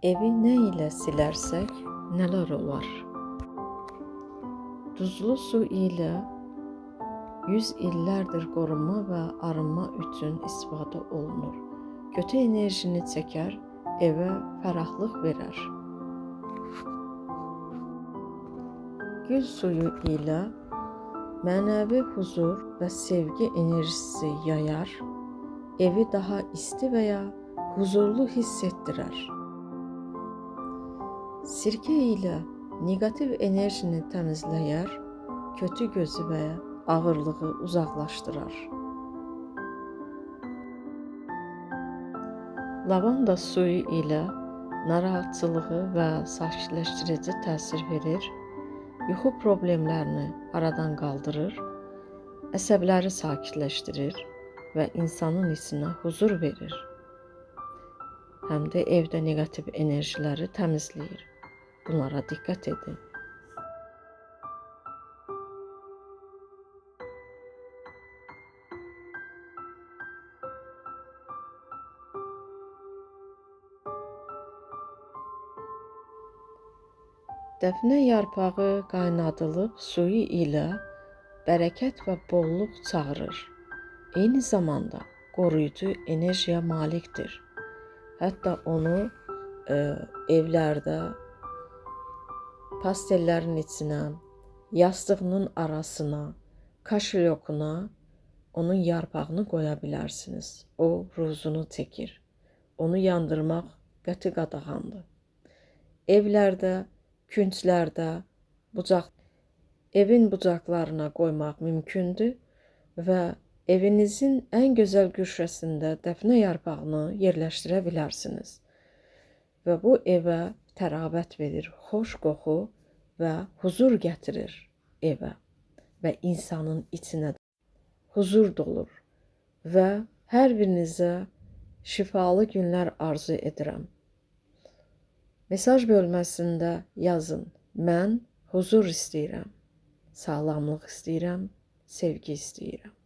Evi nə ilə silərsək, nələr olar? Duzlu su ilə 100 illərdir qorunma və arınma üçün istifadə olunur. Kötü enerjini çəkər, evə fərahlıq verər. Gül suyu ilə mənəvi huzur və sevgi enerjisi yayar, evi daha isti və ya huzurlu hiss etdirər. Sirkə ilə negativ enerjini təmizləyər, kötü gözü və ağırlığı uzaqlaşdırar. Lavanda suyu ilə narahatçılığı və sakitləşdirici təsir verir, yuxu problemlərini aradan qaldırır, əsəbləri sakitləşdirir və insanın içinə huzur verir. Həm də evdə negativ enerjiləri təmizləyir. Bunlara diqqət edin. Dəfnə yarpağı qaynadılıb suyu ilə bərəkət və bolluq çağırır. Eyni zamanda qoruyucu enerjiya malikdir. Hətta onu evlərdə pastellərin içinə, yastığının arasına, kaşelyokuna onun yarpağını qoya bilərsiniz. O ruzunu çəkir. Onu yandırmaq qəti qadağandır. Evlərdə, künclərdə, evin bucaqlarına qoymaq mümkündür və evinizin ən gözəl güşəsində dəfnə yarpağını yerləşdirə bilərsiniz. Və bu evə təravət verir, xoş qoxu və huzur gətirir evə və insanın içinə huzur dolur və hər birinizə şifalı günlər arzu edirəm. Mesaj bölməsində yazın, mən huzur istəyirəm, sağlamlıq istəyirəm, sevgi istəyirəm.